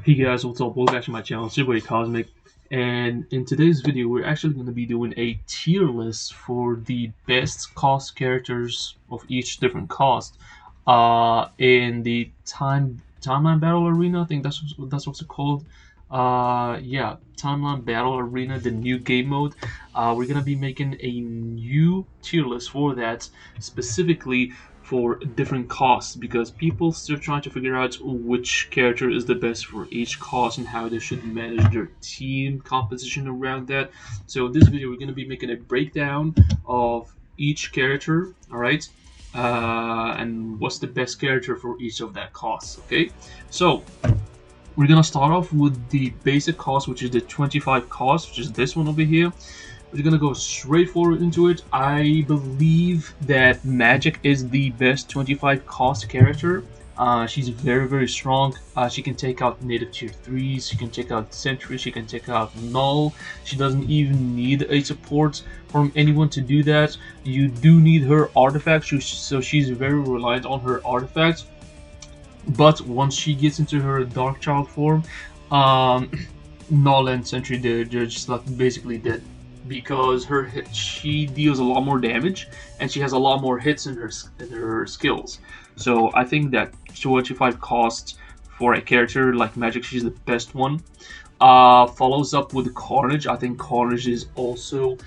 Hey guys, what's up? Welcome back to my channel, it's your boy Cosmic, and in today's video we're actually going to be doing a tier list for the best cost characters of each different cost in the timeline battle arena. I think that's what's it called. Yeah, timeline battle arena, the new game mode. We're gonna be making a new tier list for that, specifically for different costs, because people still trying to figure out which character is the best for each cost and how they should manage their team composition around that. So in this video we're going to be making a breakdown of each character, all right, and what's the best character for each of that costs. Okay, so we're gonna start off with the basic cost, which is the 25 cost, which is this one over here. We're gonna go straight forward into it. I believe that Magic is the best 25 cost character. She's very strong. She can take out native tier 3s, she can take out Sentry, she can take out Null. She doesn't even need a support from anyone to do that. You do need her artifacts, so she's very reliant on her artifacts. But once she gets into her Dark Child form, um, Null and Sentry, they're just like basically dead, because she deals a lot more damage and she has a lot more hits in her skills. So I think that 25 cost for a character like Magic, she's the best one. Follows up with Carnage. I think Carnage is also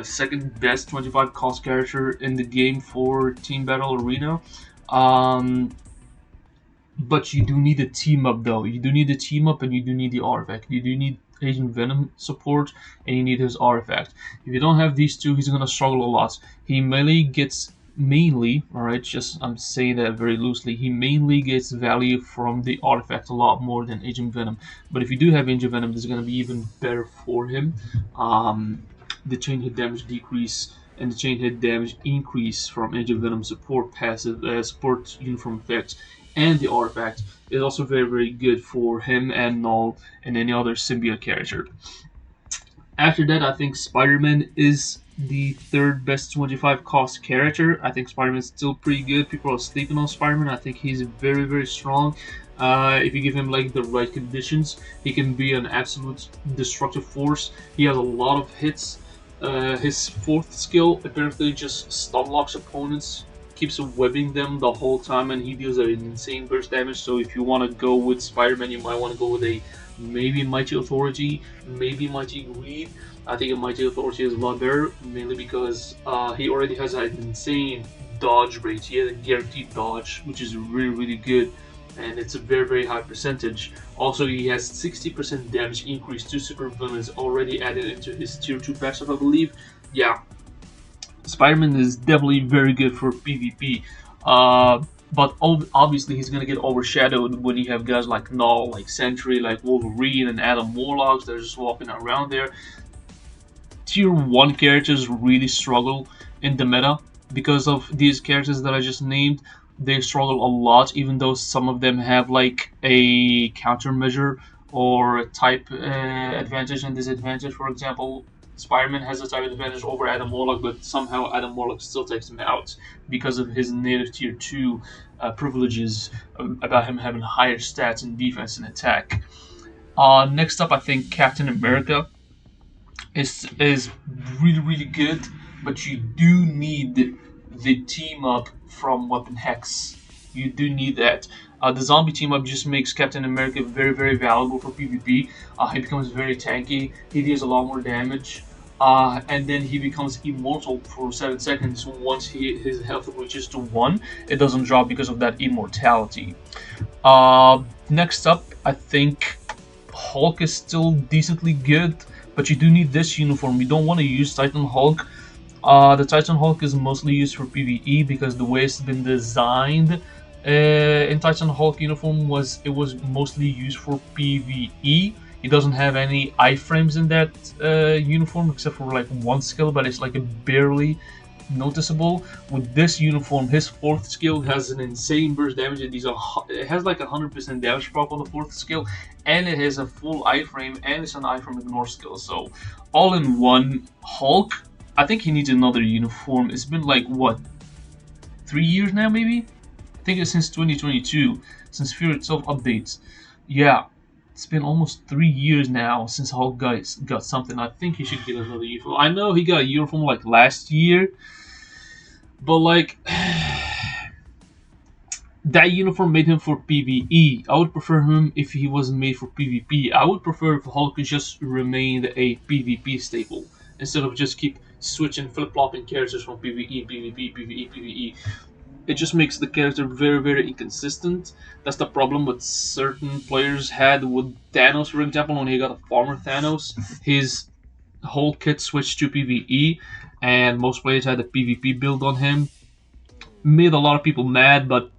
second best 25 cost character in the game for Team Battle Arena. Um, but you do need a team up though. You do need a team up and you do need the artifact. You do need Agent Venom support and you need his artifact. If you don't have these two, he's gonna struggle a lot. He melee gets mainly, alright, just I'm saying that very loosely, he mainly gets value from the artifact a lot more than Agent Venom. But if you do have Agent Venom, this is gonna be even better for him. The chain hit damage decrease and the chain hit damage increase from Agent Venom support passive support uniform effects and the artifact is also very good for him and Null and any other symbiote character. After that, I think Spider-Man is the third best 25 cost character. I think Spider-Man's still pretty good. People are sleeping on Spider-Man. I think he's very strong. If you give him like the right conditions, he can be an absolute destructive force. He has a lot of hits. His fourth skill apparently just stun locks opponents, keeps webbing them the whole time, and he deals an insane burst damage. So if you want to go with Spider-Man, you might want to go with a maybe Mighty Authority, maybe Mighty Greed. I think a Mighty Authority is a lot better, mainly because he already has an insane dodge rate. He has a guaranteed dodge, which is really good, and it's a very high percentage. Also, he has 60% damage increase to super villains already added into his tier 2 passive, I believe. Yeah, Spider-Man is definitely very good for PvP. But obviously he's gonna get overshadowed when you have guys like Null, like Sentry, like Wolverine, and Adam Warlocks that are just walking around there. Tier 1 characters really struggle in the meta because of these characters that I just named. They struggle a lot, even though some of them have like a countermeasure or a type advantage and disadvantage. For example, Spider-Man has a type advantage over Adam Warlock, but somehow Adam Warlock still takes him out because of his native tier 2 privileges, about him having higher stats in defense and attack. Next up, I think Captain America is really good, but you do need the team up from Weapon Hex. You do need that. The zombie team up just makes Captain America very valuable for PvP. He becomes very tanky. He deals a lot more damage. And then he becomes immortal for 7 seconds once his health reaches to 1. It doesn't drop because of that immortality. Next up, I think Hulk is still decently good, but you do need this uniform. You don't want to use Titan Hulk. The Titan Hulk is mostly used for PvE because the way it's been designed in Titan Hulk uniform was mostly used for PvE. He doesn't have any iframes in that uniform except for like one skill, but it's like a barely noticeable. With this uniform, his fourth skill has an insane burst damage. It has like 100% damage proc on the fourth skill, and it has a full iframe, and it's an iframe ignore skill. So all in one, Hulk, I think he needs another uniform. It's been like what, 3 years now maybe? I think it's since 2022, since Fear itself updates. Yeah, it's been almost 3 years now since Hulk got something. I think he should get another uniform. I know he got a uniform like last year, but like that uniform made him for PvE. I would prefer him if he wasn't made for PvP. I would prefer if Hulk could just remain a PvP staple instead of just keep switching, flip flopping characters from PvE, PvP, PvE, PvE. It just makes the character very, very inconsistent. That's the problem with certain players had with Thanos, for example, when he got a farmer Thanos. His whole kit switched to PvE, and most players had a PvP build on him. Made a lot of people mad, but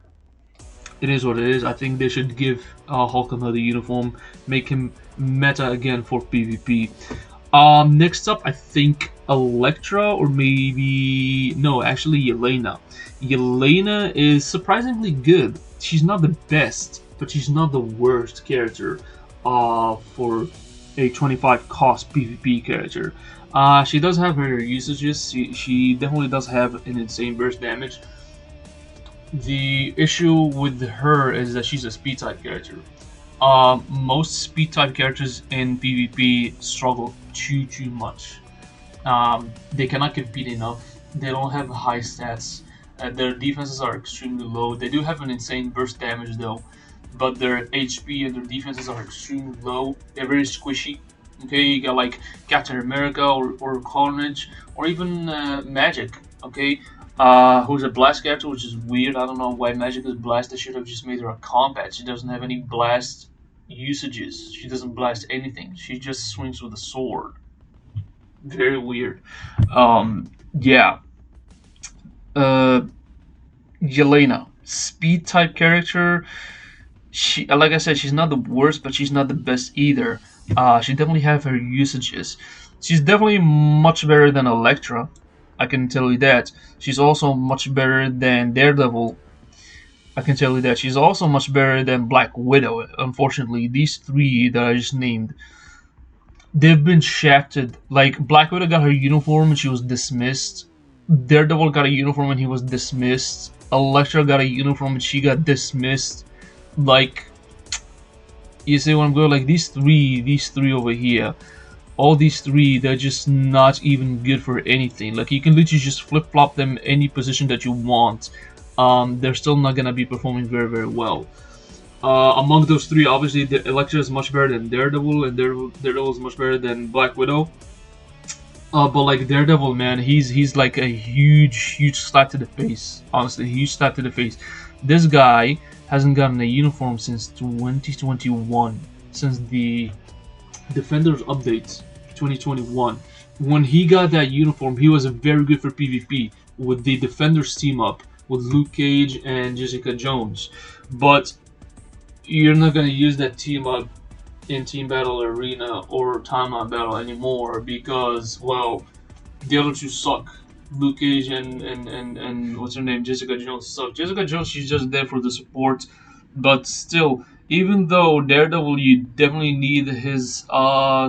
it is what it is. I think they should give Hulk another uniform, make him meta again for PvP. Next up, I think Electra or maybe no, actually Yelena. Yelena is surprisingly good. She's not the best, but she's not the worst character. For a 25 cost PvP character. She does have her usages. She definitely does have an insane burst damage. The issue with her is that she's a speed type character. Most speed type characters in PvP struggle too much. They cannot compete enough. They don't have high stats. Their defenses are extremely low. They do have an insane burst damage though, but their HP and their defenses are extremely low. They're very squishy. Okay, you got like Captain America or Carnage or even Magic. Okay, who's a blast character, which is weird. I don't know why Magic is blast. They should have just made her a combat. She doesn't have any blast usages. She doesn't blast anything. She just swings with a sword. Very weird. Yeah. Uh, Yelena, speed type character. She, like I said, she's not the worst, but she's not the best either. She definitely have her usages. She's definitely much better than Elektra. I can tell you that. She's also much better than Daredevil. I can tell you that. She's also much better than Black Widow. Unfortunately, these three that I just named, they've been shafted. Like Black Widow got her uniform and she was dismissed. Daredevil got a uniform and he was dismissed. Elektra got a uniform and she got dismissed. Like, you see what I'm going? Like these three over here, all these three, they're just not even good for anything. Like you can literally just flip flop them any position that you want. They're still not gonna be performing very well. Among those three, obviously, the Elektra is much better than Daredevil, and Daredevil is much better than Black Widow. But like Daredevil, man, he's like a huge slap to the face. Honestly, huge slap to the face. This guy hasn't gotten a uniform since 2021, since the Defenders update 2021. When he got that uniform, he was very good for PvP with the Defenders team up with Luke Cage and Jessica Jones. But you're not gonna use that team up in Team Battle Arena or Timeline Battle anymore because, well, the other two suck. Luke Cage and what's her name? Jessica Jones suck. Jessica Jones, she's just there for the support. But still, even though Daredevil, you definitely need his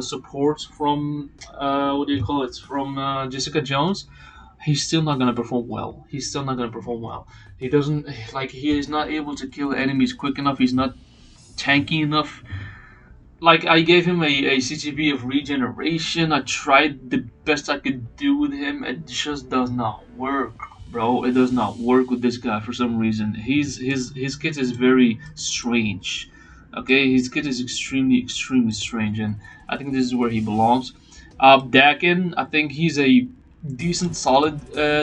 support from, what do you call it? From Jessica Jones. He's still not gonna perform well. He's still not gonna perform well. He doesn't like. He is not able to kill enemies quick enough. He's not tanky enough. Like I gave him a CCP of regeneration. I tried the best I could do with him. It just does not work, bro. It does not work with this guy for some reason. His kit is very strange. Okay, his kit is extremely strange, and I think this is where he belongs. Dakin, I think he's a decent, solid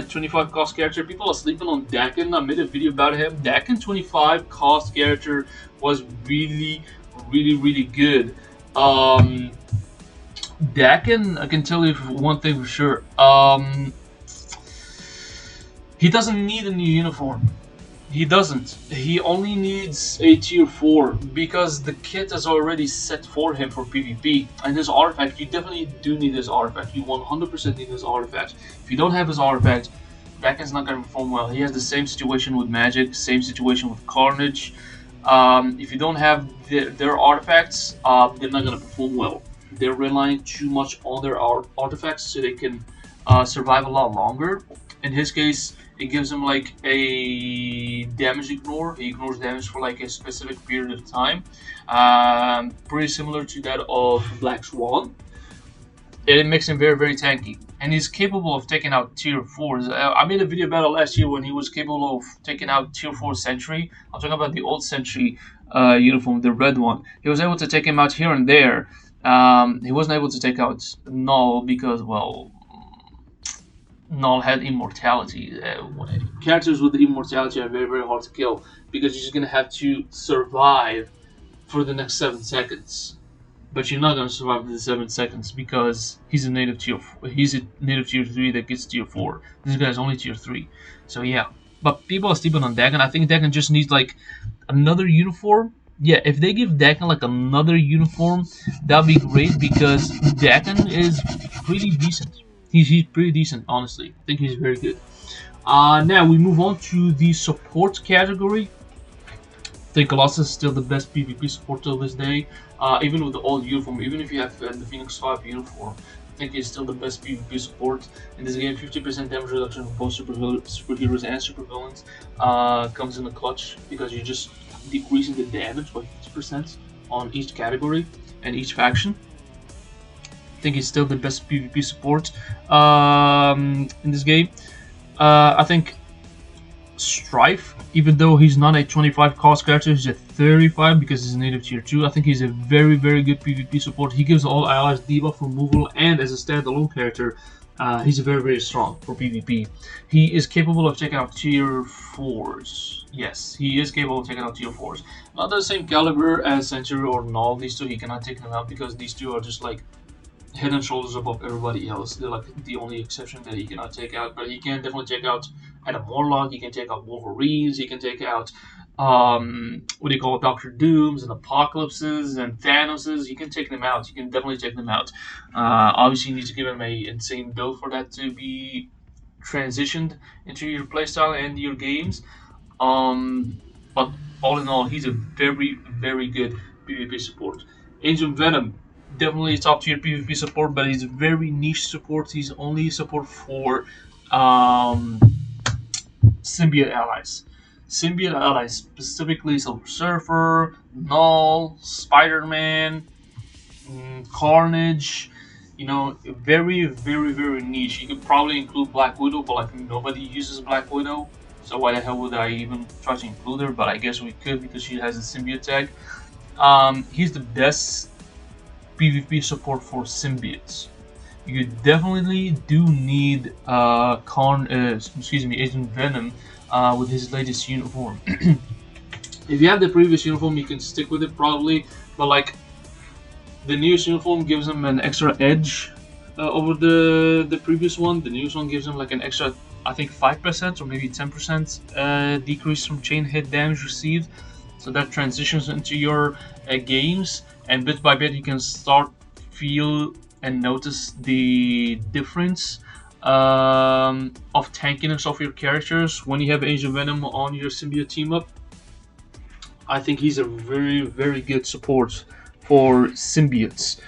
25 cost character. People are sleeping on Dakin. I made a video about him. Dakin 25 cost character was really good. Dakin, I can tell you one thing for sure. He doesn't need a new uniform. He doesn't. He only needs a tier 4 because the kit is already set for him for PvP. And his artifact, you definitely do need his artifact. You 100% need his artifact. If you don't have his artifact, Dakin's not going to perform well. He has the same situation with Magic, same situation with Carnage. If you don't have their artifacts, they're not going to perform well. They're relying too much on their artifacts so they can survive a lot longer. In his case, It gives him like a damage ignore. He ignores damage for like a specific period of time. Pretty similar to that of Black Swan. It makes him very, very tanky. And he's capable of taking out tier 4s. I made a video about it last year when he was capable of taking out tier 4 Sentry. I'm talking about the old Sentry uniform, the red one. He was able to take him out here and there. He wasn't able to take out Null because, well, Null had immortality. Characters with immortality are very, very hard to kill because you're just going to have to survive for the next 7 seconds. But you're not gonna survive the 7 seconds because he's a native tier. He's a native tier 3 that gets tier 4. This guy's only tier 3. So yeah. But people are sleeping on Dagon. I think Dagon just needs like another uniform. Yeah, if they give Dagon like another uniform, that'd be great because Dagon is pretty decent. He's pretty decent, honestly. I think he's very good. Now we move on to the support category. I think Colossus is still the best PvP support till this day. Even with the old uniform, even if you have the Phoenix 5 uniform, I think he's still the best PvP support. In this game, 50% damage reduction for both superheroes and supervillains comes in the clutch because you're just decreasing the damage by 50% on each category and each faction. I think he's still the best PvP support in this game. I think Strife, even though he's not a 25 cost character, he's a 35 because he's a native tier 2. I think he's a very, very good PvP support. He gives all allies debuff removal, and as a standalone character, he's very, very strong for PvP. He is capable of taking out tier 4s. Yes, he is capable of taking out tier 4s. Not the same caliber as Century or Null. These two, he cannot take them out because these two are just like head and shoulders above everybody else. They're like the only exception that he cannot take out, but he can definitely take out Adam Warlock. He can take out Wolverines. He can take out what do you call it, Doctor Dooms and Apocalypses and Thanoses. You can take them out. You can definitely take them out. Obviously, you need to give him a insane build for that to be transitioned into your playstyle and your games. But all in all, he's a very, very good PvP support. Agent Venom, definitely top tier PvP support, but he's very niche support. He's only support for symbiote allies. Symbiote allies, specifically Silver Surfer, Null, Spider-Man, Carnage. You know, very, very, very niche. You could probably include Black Widow, but like nobody uses Black Widow. So why the hell would I even try to include her? But I guess we could because she has a symbiote tag. He's the best PvP support for symbiotes. You definitely do need Agent Venom with his latest uniform. If you have the previous uniform, you can stick with it probably, but like the newest uniform gives him an extra edge over the previous one. The newest one gives him like an extra, I think 5% or maybe 10% decrease from chain hit damage received. So that transitions into your games, and bit by bit you can start feel and notice the difference of tankiness of your characters when you have Agent Venom on your symbiote team up. I think he's a very, very good support for symbiotes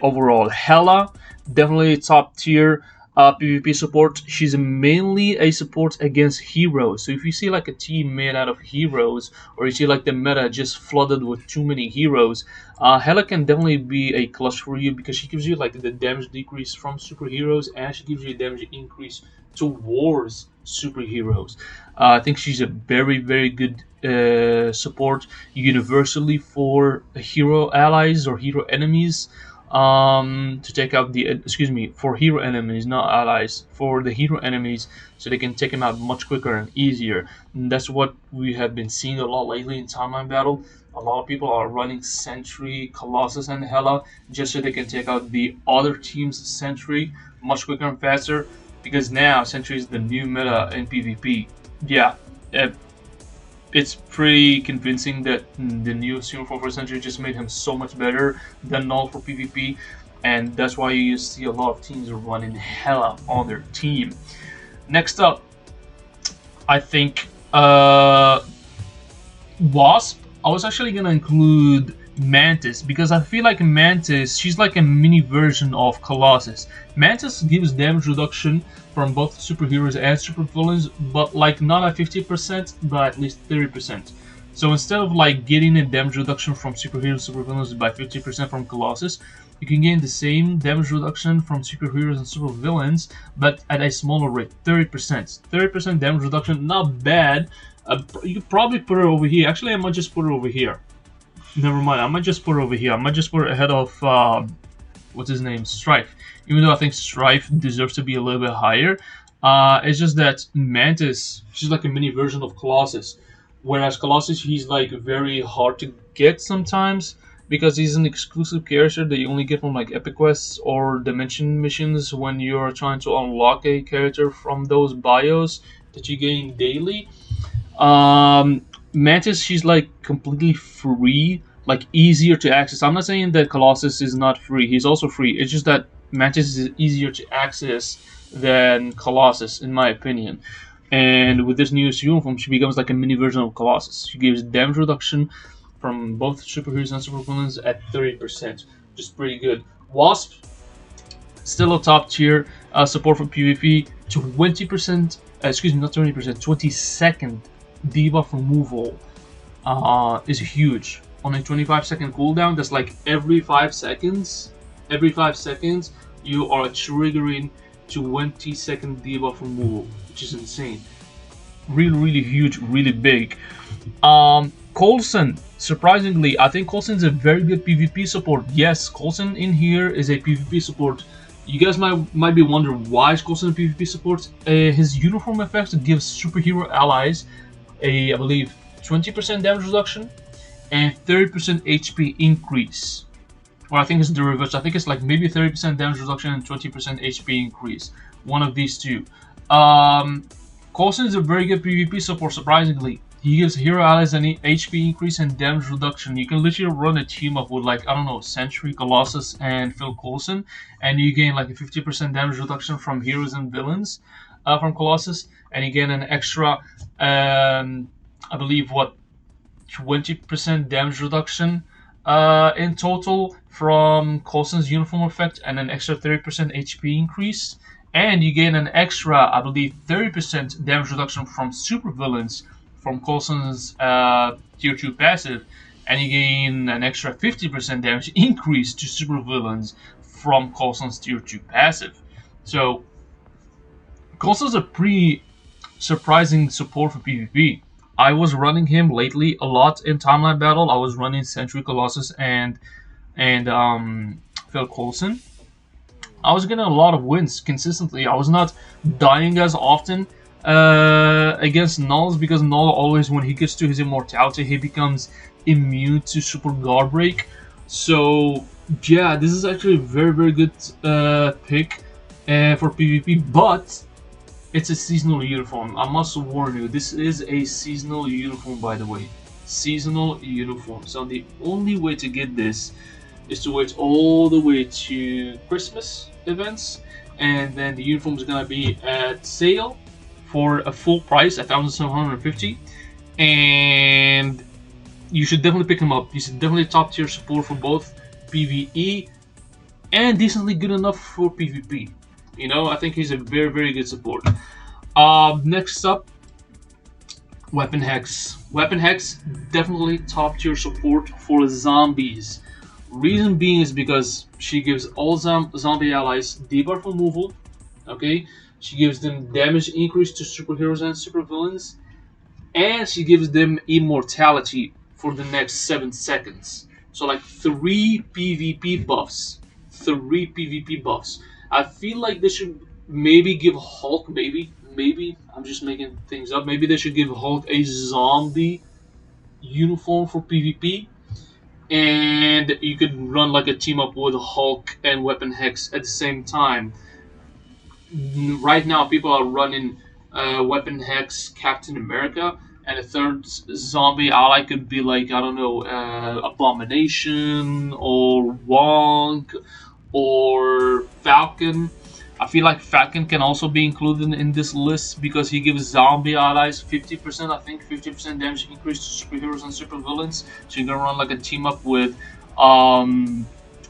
overall. Hela, definitely top tier PvP support. She's mainly a support against heroes. So if you see like a team made out of heroes, or you see like the meta just flooded with too many heroes, Hela can definitely be a clutch for you because she gives you like the damage decrease from superheroes, and she gives you a damage increase towards superheroes. I think she's a very, very good support universally for hero allies or hero enemies. To take out the for hero enemies, not allies, for the hero enemies, so they can take them out much quicker and easier. And that's what we have been seeing a lot lately in timeline battle. A lot of people are running Sentry, Colossus, and Hela just so they can take out the other team's Sentry much quicker and faster, because now Sentry is the new meta in PvP. Yeah, it's pretty convincing that the new uniform for Sentry just made him so much better than Null for PvP, and that's why you see a lot of teams running Hela on their team. Next up, I think Wasp. I was actually gonna include Mantis, because I feel like Mantis, she's like a mini version of Colossus. Mantis gives damage reduction from both superheroes and supervillains, but like not at 50%, but at least 30%. So instead of like getting a damage reduction from superheroes and supervillains by 50% from Colossus, you can gain the same damage reduction from superheroes and supervillains, but at a smaller rate, 30%. 30% damage reduction, not bad. You could probably put it over here. Actually, I might just put it over here. Never mind. I might just put it over here. I might just put it ahead of what's his name, Strife. Even though I think Strife deserves to be a little bit higher, it's just that Mantis, she's like a mini version of Colossus. Whereas Colossus, he's like very hard to get sometimes because he's an exclusive character that you only get from like epic quests or dimension missions when you're trying to unlock a character from those bios that you gain daily. Mantis, she's like completely free, like easier to access. I'm not saying that Colossus is not free; he's also free. It's just that Mantis is easier to access than Colossus, in my opinion. And with this newest uniform, she becomes like a mini version of Colossus. She gives damage reduction from both superheroes and supervillains at 30%, which is pretty good. Wasp, still a top tier support for PvP, 20%. Excuse me, not 20%, 20-second debuff removal is huge. On a 25-second cooldown, that's like every 5 seconds. Every 5 seconds, you are triggering 20-second debuff removal, which is insane. Really, really huge, really big. Coulson, surprisingly, I think Coulson's a very good PvP support. Yes, Coulson in here is a PvP support. You guys might be wondering why is Coulson a PvP support. His uniform effects gives superhero allies a, I believe, 20% damage reduction and 30% HP increase. Or I think it's the reverse. I think it's like maybe 30% damage reduction and 20% HP increase. One of these two. Coulson is a very good PvP support, surprisingly. He gives hero allies an HP increase and damage reduction. You can literally run a team up with like, I don't know, Sentry, Colossus, and Phil Coulson, and you gain like a 50% damage reduction from heroes and villains from Colossus, and you gain an extra, I believe, 20% damage reduction in total from Coulson's uniform effect, and an extra 30% HP increase. And you gain an extra, I believe, 30% damage reduction from supervillains from Coulson's tier 2 passive, and you gain an extra 50% damage increase to supervillains from Coulson's tier 2 passive. So, Coulson's a pretty surprising support for PvP. I was running him lately a lot in Timeline Battle. I was running Sentry, Colossus, and Phil Coulson. I was getting a lot of wins consistently. I was not dying as often against Nulls because Null always, when he gets to his immortality, he becomes immune to Super Guard Break. So yeah, this is actually a very, very good pick for PvP, but it's a seasonal uniform. I must warn you, this is a seasonal uniform, by the way. Seasonal uniform. So the only way to get this is to wait all the way to Christmas events, and then the uniform is gonna be at sale for a full price, 1,750, and you should definitely pick him up. He's definitely top tier support for both PvE and decently good enough for PvP. You know, I think he's a very, very good support. Next up, Weapon Hex. Weapon Hex, definitely top tier support for zombies. Reason being is because she gives all zombie allies debuff removal. Okay, she gives them damage increase to superheroes and supervillains, and she gives them immortality for the next 7 seconds. So like 3 PvP buffs. 3 PvP buffs. I feel like they should maybe give Hulk, maybe, I'm just making things up. Maybe they should give Hulk a zombie uniform for PvP, and you could run like a team up with Hulk and Weapon Hex at the same time. Right now, people are running Weapon Hex, Captain America, and a third zombie ally could be like, I don't know, Abomination or Wong or Falcon. I feel like Falcon can also be included in this list because he gives zombie allies 50%, I think 50% damage increase to superheroes and supervillains. So you can run like a team up with um,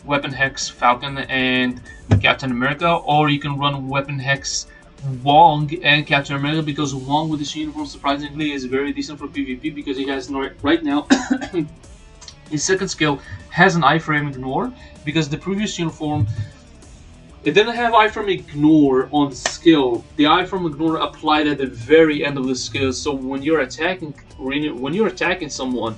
Weapon Hex, Falcon, and Captain America, or you can run Weapon Hex, Wong, and Captain America because Wong with his uniform surprisingly is very decent for PvP because he has right now his second skill has an iframe ignore because the previous uniform it didn't have iframe ignore on the skill. The iframe ignore applied at the very end of the skill. So when you're attacking someone,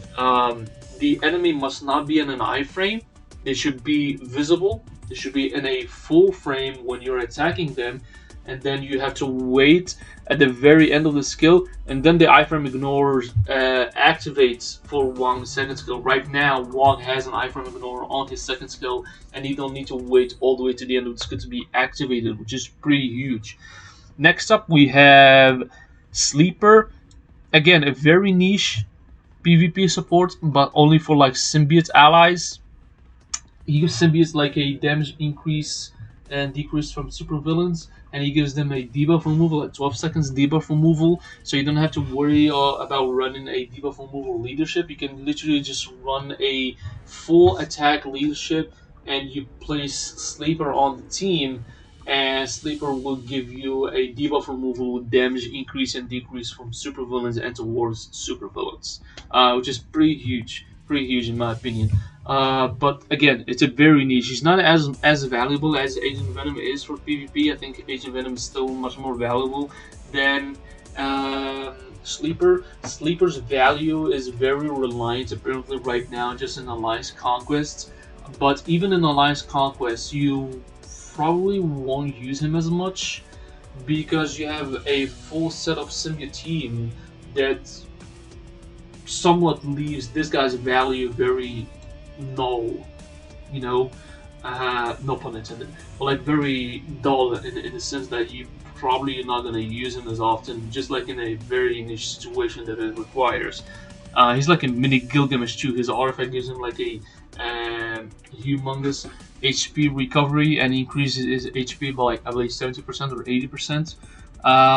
the enemy must not be in an iframe. They should be visible. They should be in a full frame when you're attacking them, and then you have to wait at the very end of the skill, and then the iframe ignore activates for Wong's second skill. Right now, Wong has an iframe ignore on his second skill, and you don't need to wait all the way to the end of the skill to be activated, which is pretty huge. Next up, we have Sleeper. Again, a very niche PvP support, but only for like symbiote allies. He gives symbiotes like a damage increase and decrease from supervillains, and he gives them a debuff removal at 12 seconds debuff removal, so you don't have to worry about running a debuff removal leadership. You can literally just run a full attack leadership, and you place Sleeper on the team, and Sleeper will give you a debuff removal with damage increase and decrease from supervillains and towards supervillains, which is pretty huge in my opinion. But again, it's a very niche. It's not as valuable as Agent Venom is for PvP. I think Agent Venom is still much more valuable than Sleeper. Sleeper's value is very reliant apparently right now just in Alliance Conquest. But even in Alliance Conquest, you probably won't use him as much because you have a full set of symbiote team that somewhat leaves this guy's value very null, you know, no pun intended, but like very dull in the sense that you probably are not going to use him as often, just like in a very niche situation that it requires. He's like a mini Gilgamesh too. His artifact gives him like a humongous HP recovery and increases his HP by like I believe 70% or 80%,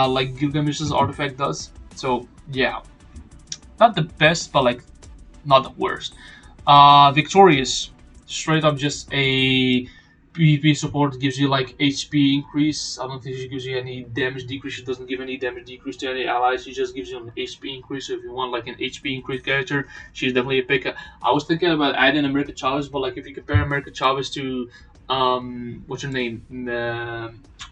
like Gilgamesh's artifact does. So yeah, not the best, but like not the worst. Victorious, straight up just a PvP support, gives you like HP increase. I don't think she gives you any damage decrease. She doesn't give any damage decrease to any allies. She just gives you an HP increase. So if you want like an HP increase character, she's definitely a pick. I was thinking about adding America Chavez, but like if you compare America Chavez to what's her name?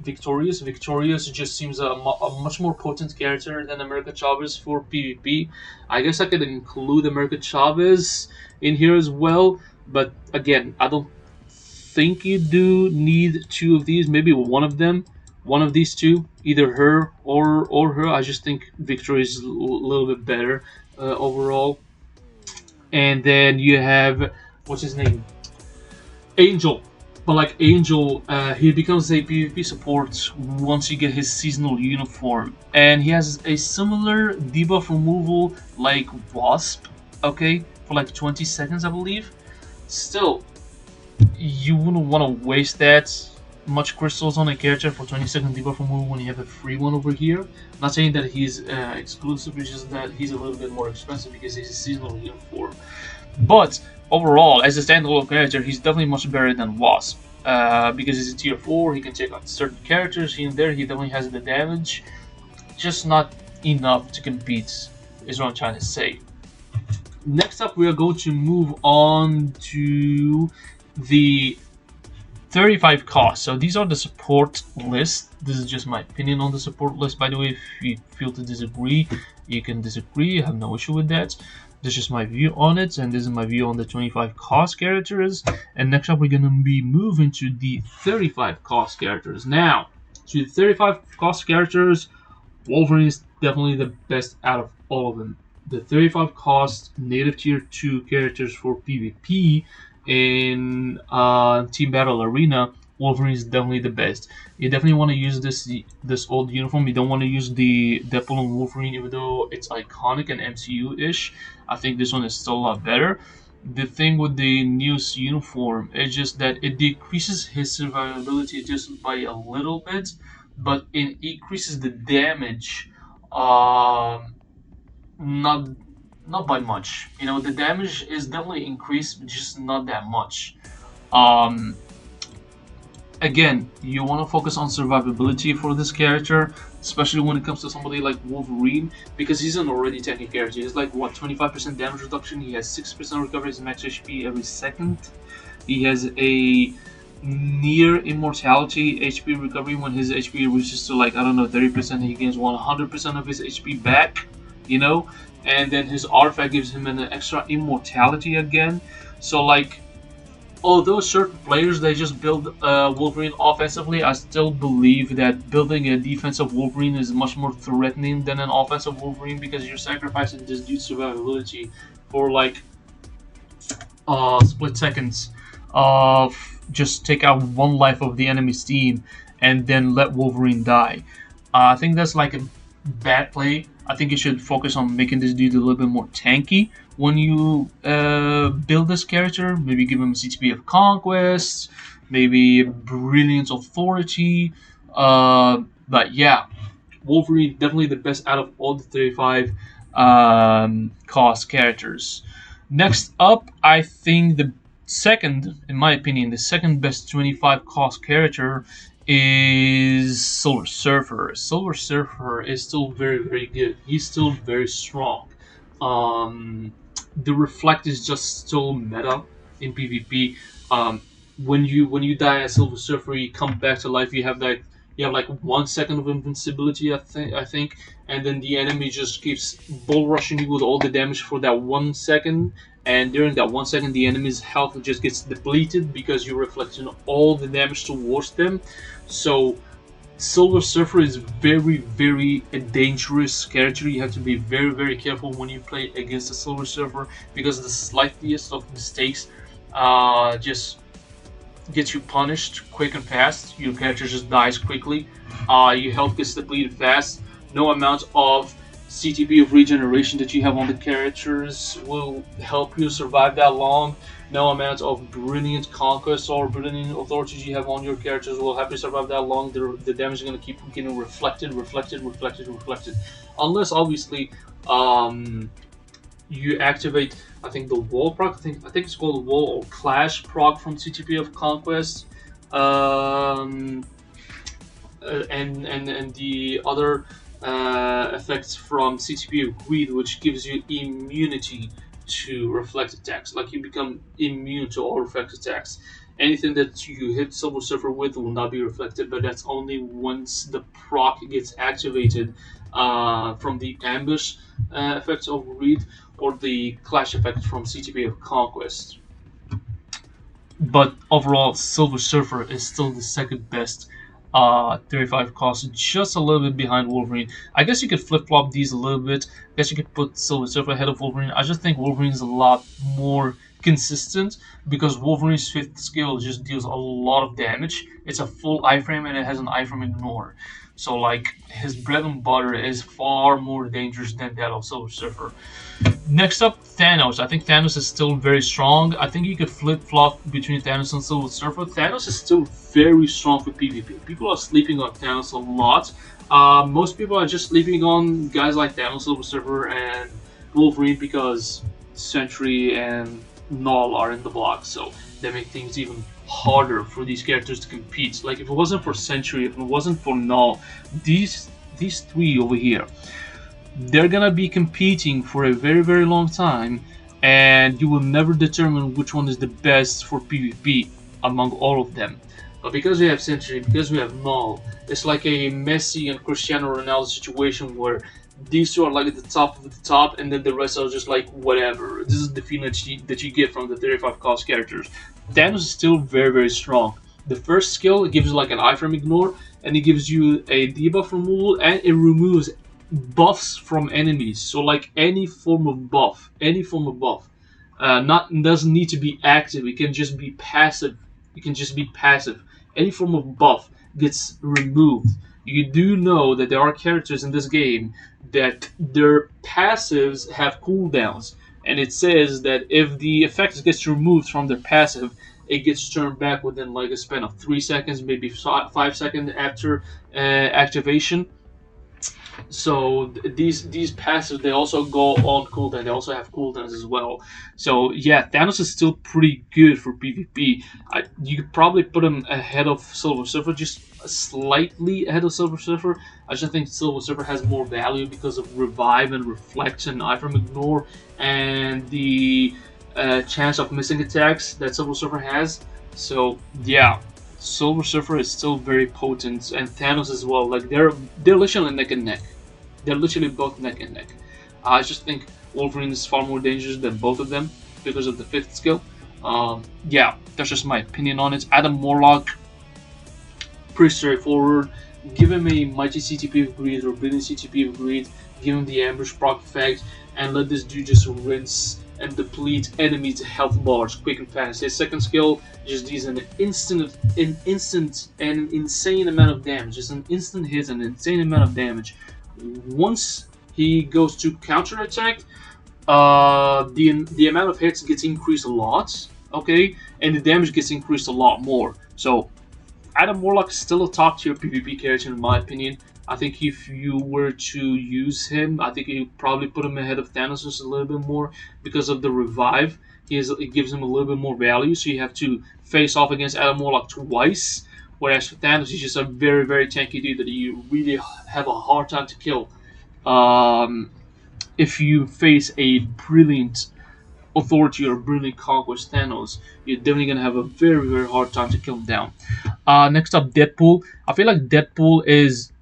Victorious. Victorious just seems a much more potent character than America Chavez for PvP. I guess I could include America Chavez in here as well, but again, I don't think you do need two of these. Maybe one of them, one of these two, either her or her. I just think Victory is a little bit better overall. And then you have what's his name, Angel. But like Angel, he becomes a PvP support once you get his seasonal uniform, and he has a similar debuff removal like Wasp. Okay, for like 20 seconds, I believe. Still, you wouldn't want to waste that much crystals on a character for 20-second debuff removal when you have a free one over here. I'm not saying that he's exclusive, it's just that he's a little bit more expensive because he's a seasonal uniform. But overall, as a standalone character, he's definitely much better than Wasp. Because he's a tier 4, he can take out certain characters here and there, he definitely has the damage. Just not enough to compete, is what I'm trying to say. Next up, we are going to move on to the 35 costs. So these are the support list. This is just my opinion on the support list, by the way. If you feel to disagree, you can disagree. I have no issue with that. This is my view on it, and this is my view on the 25 cost characters. And next up, we're going to be moving to the 35 cost characters. Now, to the 35 cost characters, Wolverine is definitely the best out of all of them. The 35 cost native tier 2 characters for PvP in Team Battle Arena, Wolverine is definitely the best. You definitely want to use this old uniform. You don't want to use the Deadpool and Wolverine, even though it's iconic and MCU-ish. I think this one is still a lot better. The thing with the news uniform is just that it decreases his survivability just by a little bit, but it increases the damage, um, not not by much. You know, the damage is definitely increased, but just not that much. Um, Again, you want to focus on survivability for this character, especially when it comes to somebody like Wolverine, because he's an already tanky character. He's like what 25% damage reduction. He has 6% recovery his max HP every second. He has a near immortality HP recovery when his HP reaches to like I don't know 30%. He gains 100% of his HP back. You know, and then his artifact gives him an extra immortality again. So like although certain players they just build Wolverine offensively, I still believe that building a defensive Wolverine is much more threatening than an offensive Wolverine because you're sacrificing this dude's survivability for like split seconds of just take out one life of the enemy's team and then let Wolverine die. I think that's like a bad play. I think you should focus on making this dude a little bit more tanky when you build this character. Maybe give him a CTP of Conquest, maybe Brilliant Authority. But yeah, Wolverine definitely the best out of all the 35 cost characters. Next up, I think the second, in my opinion, the second best 25 cost character is Silver Surfer. Silver Surfer is still very, very good. He's still very strong. Um, the Reflect is just still meta in PvP. Um, when you die as Silver Surfer, you come back to life. You have like 1 second of invincibility, I think, and then the enemy just keeps bull rushing you with all the damage for that 1 second. And during that 1 second, the enemy's health just gets depleted because you're reflecting all the damage towards them. So Silver Surfer is very, very a dangerous character. You have to be very, very careful when you play against the Silver Surfer because the slightest of mistakes just gets you punished quick and fast. Your character just dies quickly. Your health gets depleted fast. No amount of CTP of regeneration that you have on the characters will help you survive that long. No amount of brilliant conquest or brilliant authorities you have on your characters will help you survive that long. The damage is going to keep getting reflected, reflected, reflected, reflected. Unless, obviously, you activate, I think, the wall proc. I think it's called wall or clash proc from CTP of Conquest. Um, and the other effects from CTP of Greed, which gives you immunity to reflect attacks. Like you become immune to all reflect attacks. Anything that you hit Silver Surfer with will not be reflected, but that's only once the proc gets activated from the ambush effects of Greed or the clash effect from CTP of Conquest. But overall, Silver Surfer is still the second best 35 cost, just a little bit behind Wolverine. I guess you could flip flop these a little bit. I guess you could put Silver Surfer ahead of Wolverine. I just think Wolverine's a lot more consistent because Wolverine's fifth skill just deals a lot of damage. It's a full iframe and it has an iframe ignore. So like his bread and butter is far more dangerous than that of Silver Surfer. Next up, Thanos. I think Thanos is still very strong. I think you could flip flop between Thanos and Silver Surfer. Thanos is still very strong for PvP. People are sleeping on Thanos a lot. Most people are just sleeping on guys like Thanos, Silver Surfer, and Wolverine because Sentry and Null are in the block, so they make things even harder for these characters to compete. Like if it wasn't for Sentry, if it wasn't for Null, these three over here, they're gonna be competing for a very, very long time, and you will never determine which one is the best for PvP among all of them. But because we have Century, because we have Null, it's like a Messi and Cristiano Ronaldo situation where these two are like at the top of the top, and then the rest are just like whatever. This is the feeling that you get from the 35 cost characters. Thanos is still very, very strong. The first skill, it gives you like an iframe ignore, and it gives you a debuff removal, and it removes buffs from enemies. So like any form of buff, not doesn't need to be active. It can just be passive. It can just be passive. Any form of buff gets removed. You do know that there are characters in this game that their passives have cooldowns. and it says that if the effect gets removed from their passive, it gets turned back within like a span of 3 seconds, maybe 5 seconds after activation. So these passives, they also go on cooldown. They also have cooldowns as well. So yeah, Thanos is still pretty good for PvP. You could probably put him ahead of Silver Surfer, just slightly ahead of Silver Surfer. I just think Silver Surfer has more value because of revive and reflect and eye from ignore, and the chance of missing attacks that Silver Surfer has. So yeah, Silver Surfer is still very potent, and Thanos as well. Like they're literally neck and neck. They're literally both neck and neck. I just think Wolverine is far more dangerous than both of them because of the fifth skill. Yeah, that's just my opinion on it. Adam Morlock, pretty straightforward. Give him a mighty CTP of greed or brilliant CTP of greed. Give him the ambush proc effect, and let this dude just rinse and deplete enemies' health bars quick and fast. His second skill just deals an insane amount of damage. Just an instant hit, an insane amount of damage. Once he goes to counterattack, the amount of hits gets increased a lot, okay, and the damage gets increased a lot more. So Adam Warlock is still a top tier PvP character in my opinion. I think if you were to use him, I think you probably put him ahead of Thanos just a little bit more because of the revive. It gives him a little bit more value, so you have to face off against Adam Warlock twice. Whereas for Thanos, he's just a very, very tanky dude that you really have a hard time to kill. Um, if you face a brilliant authority or brilliant conquest Thanos, you're definitely gonna have a very, very hard time to kill him down. Next up, Deadpool. I feel like Deadpool is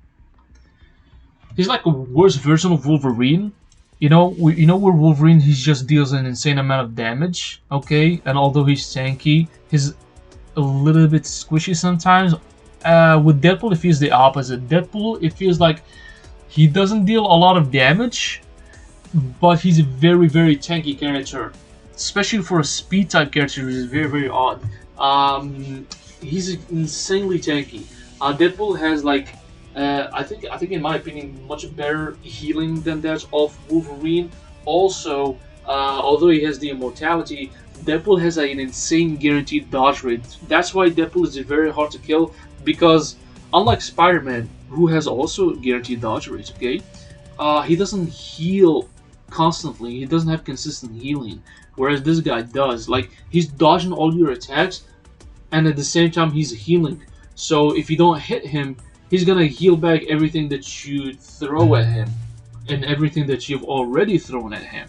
he's like a worse version of Wolverine. Where Wolverine he just deals an insane amount of damage. Okay, and although he's tanky, he's a little bit squishy sometimes. With Deadpool, it feels the opposite. Deadpool, it feels like he doesn't deal a lot of damage, but he's a very, very tanky character, especially for a speed type character. Which is very, very odd. He's insanely tanky. Deadpool has like, I think in my opinion, much better healing than that of Wolverine. Also, although he has the immortality, Deadpool has an insane guaranteed dodge rate. That's why Deadpool is very hard to kill because unlike Spider-Man, who has also guaranteed dodge rates, okay, he doesn't heal constantly. He doesn't have consistent healing, whereas this guy does. Like he's dodging all your attacks, and at the same time he's healing. So if you don't hit him, he's gonna heal back everything that you throw at him, and everything that you've already thrown at him,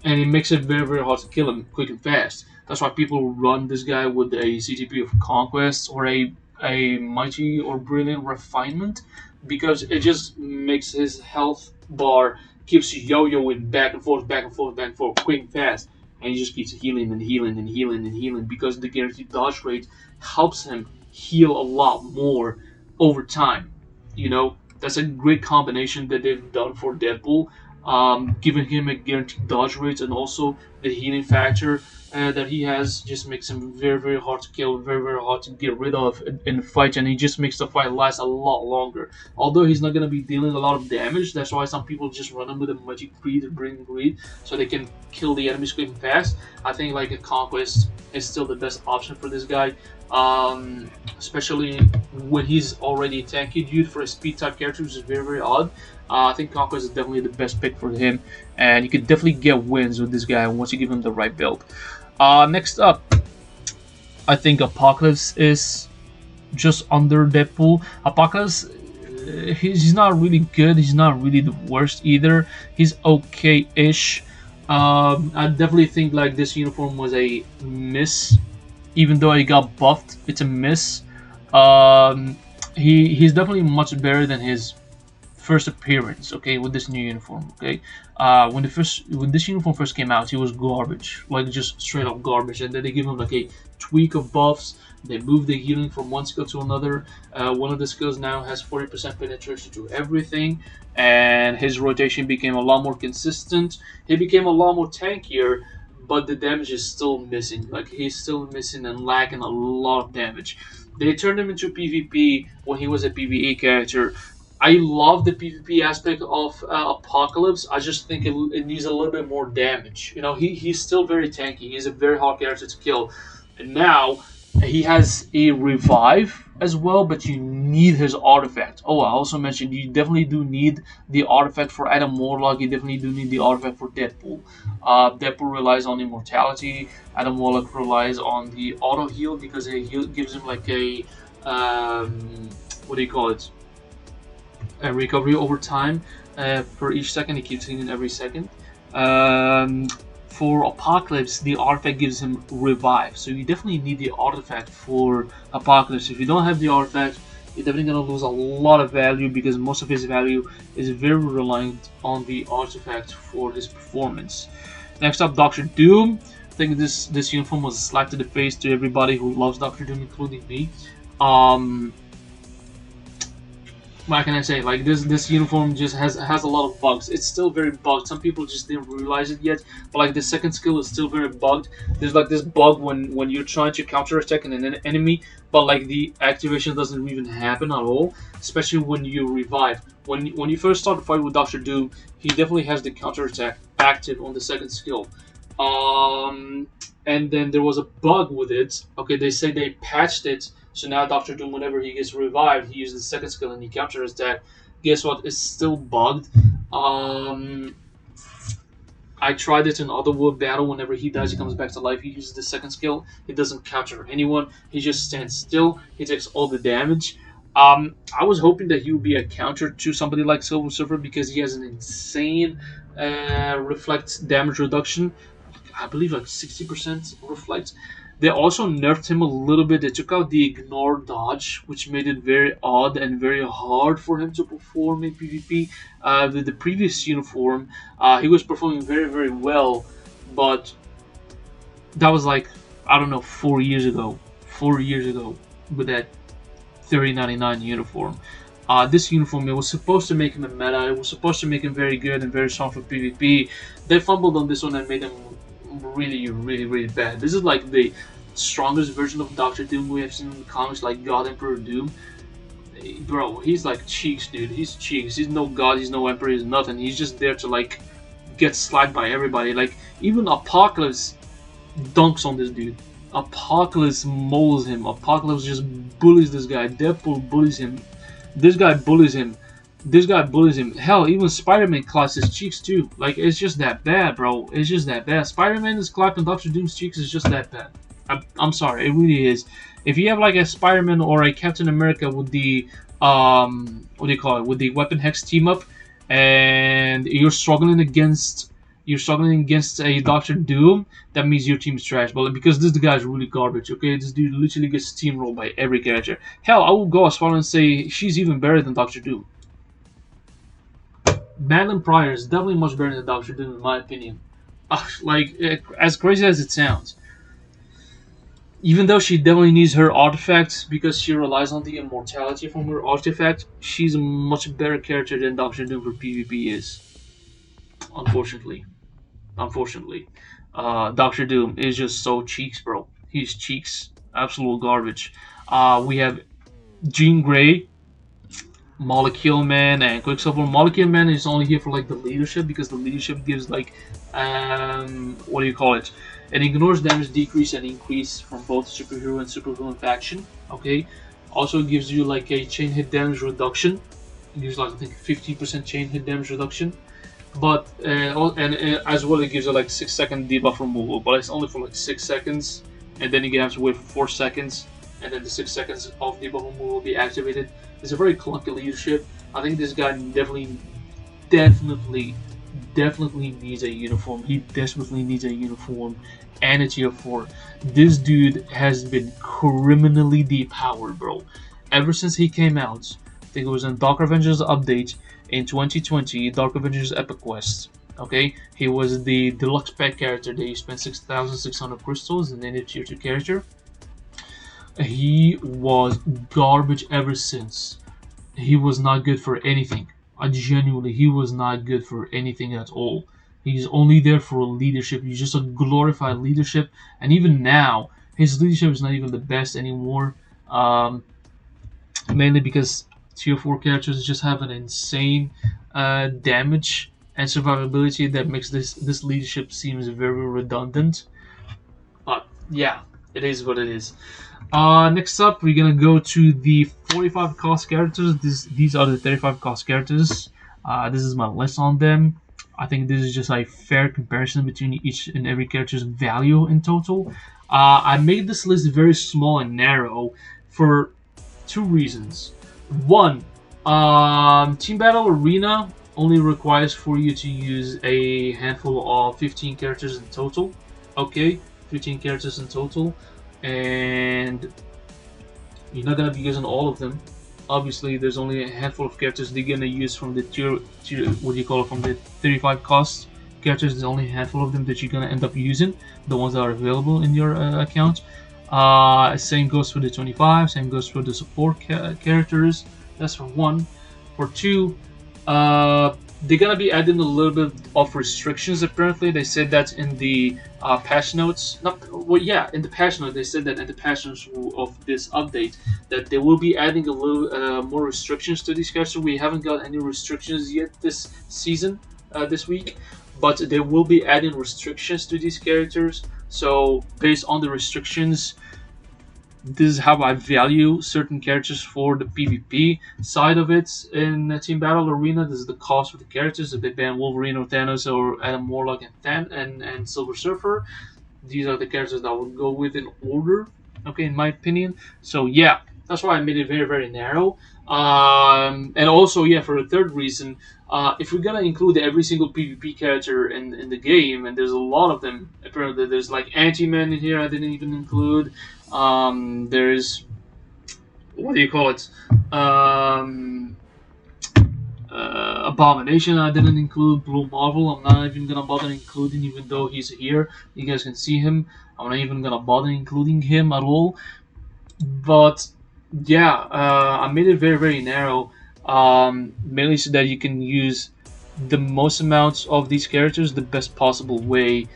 and it makes it very, very hard to kill him quick and fast. That's why people run this guy with a CTP of Conquest or a Mighty or Brilliant Refinement because it just makes his health bar keeps yo-yoing back and forth, back and forth, back and forth, quick and fast, and he just keeps healing and healing and healing and healing because the guaranteed dodge rate helps him heal a lot more over time. That's a great combination that they've done for Deadpool, giving him a guaranteed dodge rate and also the healing factor that he has just makes him very, very hard to kill, very, very hard to get rid of in the fight, and he just makes the fight last a lot longer. Although he's not going to be dealing a lot of damage, that's why some people just run him with a Magic Greed or Bring Greed so they can kill the enemies quick and fast. I think like a Conquest is still the best option for this guy. Especially when he's already a tanky dude for a speed type character, which is very, very odd. I think Conquest is definitely the best pick for him, and you could definitely get wins with this guy once you give him the right build. Next up, I think Apocalypse is just under Deadpool. Apocalypse, he's not really good. He's not really the worst either. He's okay-ish. I definitely think like this uniform was a miss. Even though he got buffed, it's a miss. He's definitely much better than his first appearance. Okay, with this new uniform. Okay, when this uniform first came out, he was garbage, like just straight up garbage. And then they give him like a tweak of buffs. They move the healing from one skill to another. One of the skills now has 40% penetration to everything, and his rotation became a lot more consistent. He became a lot more tankier, but the damage is still missing. Like he's still missing and lacking a lot of damage. They turned him into PvP when he was a PvE character. I love the PvP aspect of Apocalypse. I just think it needs a little bit more damage. You know, he's still very tanky. He's a very hard character to kill. And now he has a revive as well, but you need his artifact. Oh, I also mentioned you definitely do need the artifact for Adam Warlock. You definitely do need the artifact for Deadpool. Deadpool relies on immortality. Adam Warlock relies on the auto heal because it gives him like a what do you call it? Recovery over time for each second. He keeps healing every second. Um, for Apocalypse, the artifact gives him revive, so you definitely need the artifact for Apocalypse. If you don't have the artifact, you're definitely gonna lose a lot of value because most of his value is very reliant on the artifact for his performance. Next up, Doctor Doom. I think this uniform was a slap to the face to everybody who loves Doctor Doom, including me. Um, what can I say? Like this uniform just has a lot of bugs. It's still very bugged. Some people just didn't realize it yet. But like the second skill is still very bugged. There's like this bug when you're trying to counter attack an enemy, but like the activation doesn't even happen at all. Especially when you revive. When you first start the fight with Doctor Doom, he definitely has the counter attack active on the second skill. Um, and then there was a bug with it. Okay, they say they patched it, so now Doctor Doom, whenever he gets revived, he uses the second skill and he counters that. Guess what? It's still bugged. Um, I tried it in Otherworld battle. Whenever he dies, he comes back to life. He uses the second skill. He doesn't counter anyone. He just stands still. He takes all the damage. I was hoping that he would be a counter to somebody like Silver Surfer because he has an insane reflect damage reduction. I believe like 60% reflect. They also nerfed him a little bit. They took out the ignore dodge, which made it very odd and very hard for him to perform in PvP. With the previous uniform, he was performing very, very well, but that was like, I don't know, 4 years ago. 4 years ago with that 3099 uniform. This uniform, it was supposed to make him a meta. It was supposed to make him very good and very strong for PvP. They fumbled on this one and made him really, really, really bad. This is like the strongest version of Doctor Doom we have seen in the comics, like God Emperor Doom. Bro, he's like cheeks, dude. He's cheeks. He's no god. He's no emperor. He's nothing. He's just there to like get slapped by everybody. Like even Apocalypse dunks on this dude. Apocalypse mauls him. Apocalypse just bullies this guy. Deadpool bullies him. This guy bullies him. This guy bullies him. Hell, even Spider-Man claps his cheeks too. Like, it's just that bad, bro. It's just that bad. Spider-Man is clapping Doctor Doom's cheeks is just that bad. I'm sorry, it really is. If you have like a Spider-Man or a Captain America with the what do you call it? With the Weapon Hex team up, and you're struggling against a Doctor Doom, that means your team's trash. But because this guy's really garbage, okay? This dude literally gets steamrolled by every character. Hell, I will go as far and say she's even better than Doctor Doom. Madeline Pryor is definitely much better than Doctor Doom, in my opinion. As crazy as it sounds, even though she definitely needs her artifacts because she relies on the immortality from her artifact, she's a much better character than Doctor Doom for PvP is. Unfortunately, unfortunately, Doctor Doom is just so cheeks, bro. He's cheeks, absolute garbage. We have Jean Grey, Molecule Man, and Quicksilver. Molecule Man is only here for like the leadership because the leadership gives like what do you call it? It ignores damage decrease and increase from both superhero and supervillain faction. Okay. Also gives you like a chain hit damage reduction. It gives like I think 50% chain hit damage reduction. But as well it gives you like 6-second debuff removal, but it's only for like 6 seconds, and then you have to wait for 4 seconds, and then the 6 seconds of debuff removal will be activated. It's a very clunky leadership. I think this guy definitely needs a uniform. He desperately needs a uniform and a tier 4. This dude has been criminally depowered, bro. Ever since he came out, I think it was in Dark Avengers update in 2020, Dark Avengers Epic Quest. Okay, he was the deluxe pack character that you spent 6,600 crystals and then a tier 2 character. He was garbage ever since. He was not good for anything. Genuinely, he was not good for anything at all. He's only there for leadership. He's just a glorified leadership. And even now, his leadership is not even the best anymore. Mainly because Tier 4 characters just have an insane damage and survivability that makes this leadership seems very redundant. But yeah, it is what it is. Next up, we're gonna go to the 45 cost characters. These are the 35 cost characters. This is my list on them. I think this is just a fair comparison between each and every character's value in total. I made this list very small and narrow for two reasons. One, Team Battle Arena only requires for you to use a handful of 15 characters in total. Okay, 15 characters in total, and you're not gonna be using all of them. Obviously, there's only a handful of characters they're gonna use from the tier what do you call it, from the 35 cost characters. There's only a handful of them that you're gonna end up using, the ones that are available in your account. Same goes for the 25. Same goes for the support characters. That's for one. For two, they're gonna be adding a little bit of restrictions. Apparently, they said that in the patch notes. Not well, yeah, in the patch note they said that in the patch notes of this update that they will be adding a little more restrictions to these characters. We haven't got any restrictions yet this season, this week, but they will be adding restrictions to these characters. So based on the restrictions, this is how I value certain characters for the PvP side of it in Team Battle Arena. This is the cost for the characters. If they ban Wolverine or Thanos or Adam Warlock and Silver Surfer, these are the characters that I would go with in order. Okay, in my opinion. So yeah, that's why I made it very very narrow. And also yeah, for the third reason, if we're gonna include every single PvP character in the game, and there's a lot of them. Apparently, there's like Anti-Man in here. I didn't even include. There's what do you call it? Abomination. I didn't include Blue Marvel. I'm not even gonna bother including, even though he's here. You guys can see him. I'm not even gonna bother including him at all. But yeah, I made it very very narrow, mainly so that you can use the most amounts of these characters the best possible way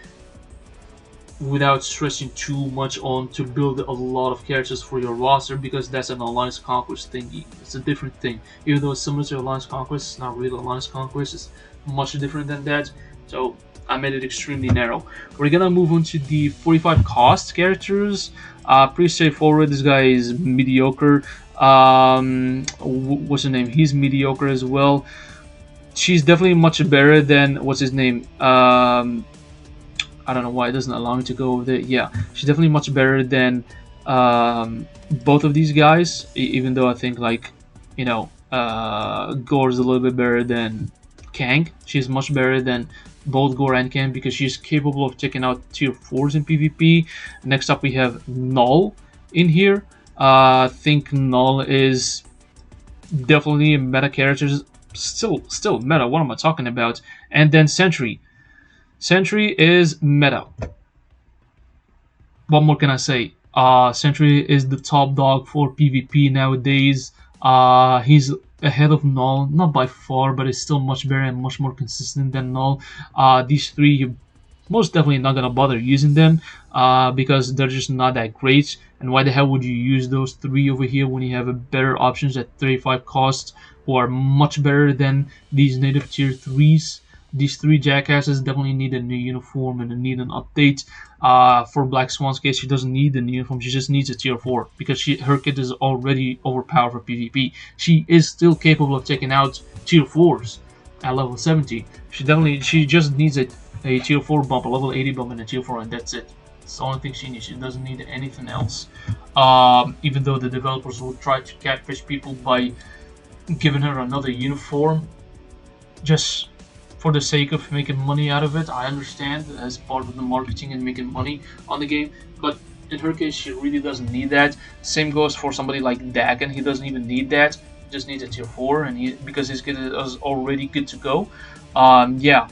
without stressing too much on to build a lot of characters for your roster, because that's an Alliance Conquest thingy. It's a different thing. Even though it's similar to Alliance Conquest, it's not really Alliance Conquest. It's much different than that. So I made it extremely narrow. We're gonna move on to the 45 cost characters. Pretty straightforward. This guy is mediocre. What's her name? He's mediocre as well. She's definitely much better than what's his name. I don't know why it doesn't allow me to go over there. Yeah, she's definitely much better than both of these guys. Even though I think Gore is a little bit better than Kang. She's much better than both Gore and Kang because she's capable of taking out tier 4s in PvP. Next up we have Null in here. I think Null is definitely a meta character. Still meta. What am I talking about? And then Sentry. Sentry is meta. What more can I say? Sentry is the top dog for PvP nowadays. He's ahead of Null, not by far, but it's still much better and much more consistent than Null. These three, you're most definitely not gonna bother using them because they're just not that great. And why the hell would you use those three over here when you have better options at 35 cost who are much better than these native tier 3s? These three jackasses definitely need a new uniform and need an update. For Black Swan's case, she doesn't need the new uniform. She just needs a tier 4 because her kit is already overpowered for PvP. She is still capable of taking out tier 4s at level 70. She just needs a tier 4 bump, a level 80 bump, and a tier 4, and that's it. It's the only thing she needs. She doesn't need anything else. Even though the developers will try to catfish people by giving her another uniform, just for the sake of making money out of it. I understand as part of the marketing and making money on the game, but in her case, she really doesn't need that. Same goes for somebody like Dagon. He doesn't even need that. He just needs a tier 4, and because his kit is already good to go. Yeah,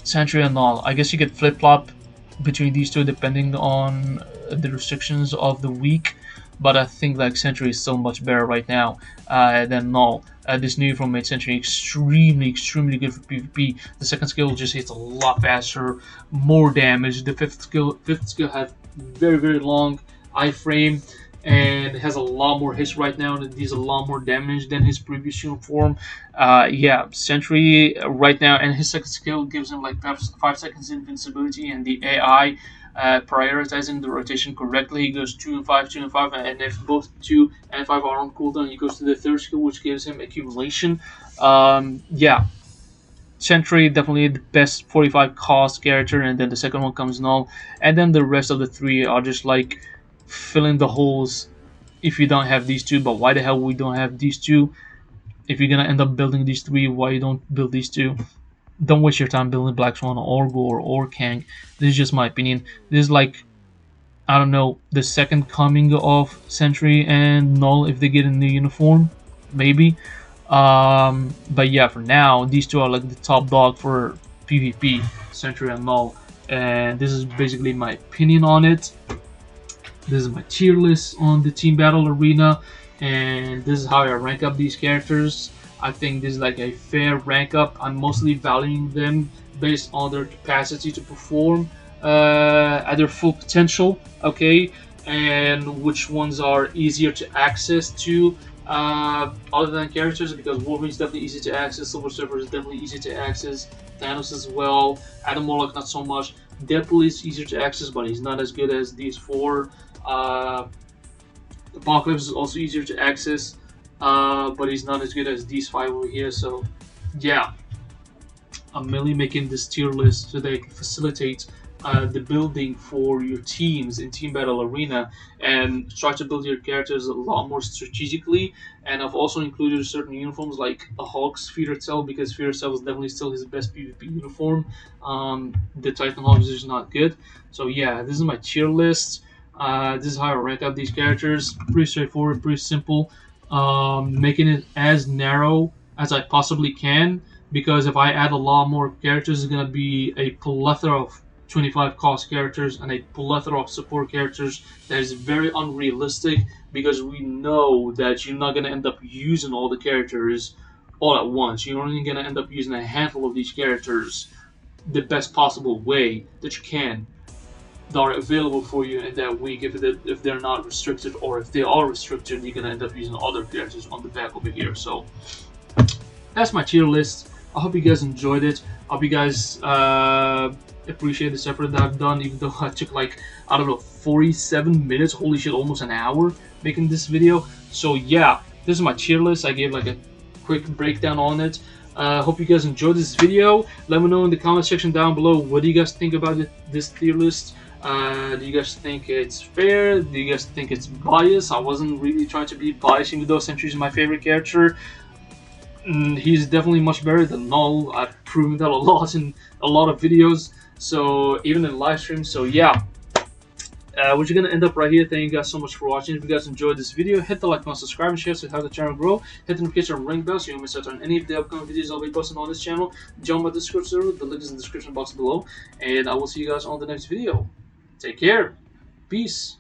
Sentry and Null. I guess you could flip flop between these two depending on the restrictions of the week. But I think like Sentry is still much better right now than Null. This new uniform made Sentry extremely good for PvP. The second skill just hits a lot faster, more damage. The fifth skill has very long iframe. and has a lot more hits right now, and it deals a lot more damage than his previous uniform. Yeah, Sentry right now, and his second skill gives him like 5 seconds invincibility, and the AI prioritizing the rotation correctly. He goes 2 and 5, 2 and 5, and if both 2 and 5 are on cooldown, he goes to the third skill, which gives him accumulation. Yeah, Sentry definitely the best 45 cost character, and then the second one comes Null, and then the rest of the three are just like filling the holes if you don't have these two. But why the hell we don't have these two? If you're gonna end up building these three, why you don't build these two? Don't waste your time building Black Swan or Gore or Kang. This is just my opinion. This is like, I don't know, the second coming of Sentry and Null if they get a new uniform, maybe. But yeah, for now, these two are like the top dog for PvP, Sentry and Null. And this is basically my opinion on it. This is my tier list on the Team Battle Arena, and this is how I rank up these characters. I think this is like a fair rank up. I'm mostly valuing them based on their capacity to perform at their full potential, okay, and which ones are easier to access to other than characters, because Wolverine is definitely easy to access, Silver Surfer is definitely easy to access, Thanos as well, Adam Warlock not so much, Deadpool is easier to access, but he's not as good as these four. Uh, Apocalypse is also easier to access, but he's not as good as these five over here. So, yeah, I'm mainly making this tier list so that it can facilitate the building for your teams in Team Battle Arena and try to build your characters a lot more strategically. And I've also included certain uniforms like a Hulk's Fear Cell, because Fear Cell is definitely still his best PvP uniform. The Titan Hulk is just not good. So yeah, this is my tier list. This is how I rank up these characters. Pretty straightforward, pretty simple. Making it as narrow as I possibly can, because if I add a lot more characters, it's gonna be a plethora of 25 cost characters and a plethora of support characters that is very unrealistic, because we know that you're not gonna end up using all the characters all at once. You're only gonna end up using a handful of these characters the best possible way that you can, that are available for you in that week. If they're not restricted, or if they are restricted, you're gonna end up using other characters on the back over here. So that's my tier list. I hope you guys enjoyed it. I hope you guys appreciate this effort that I've done, even though I took like, I don't know, 47 minutes, holy shit, almost an hour making this video. So yeah, this is my tier list. I gave like a quick breakdown on it. Hope you guys enjoyed this video. Let me know in the comment section down below, what do you guys think about this tier list? Do you guys think it's fair? Do you guys think it's biased? I wasn't really trying to be biased, even though Sentry is my favorite character. He's definitely much better than Null. I've proven that a lot in a lot of videos, so even in live streams. So yeah, we're just gonna end up right here. Thank you guys so much for watching. If you guys enjoyed this video, hit the like button, subscribe, and share so help the channel grow. Hit the notification ring bell so you don't miss out on any of the upcoming videos I'll be posting on this channel. Join my Discord server, the link is in the description box below, and I will see you guys on the next video. Take care, peace.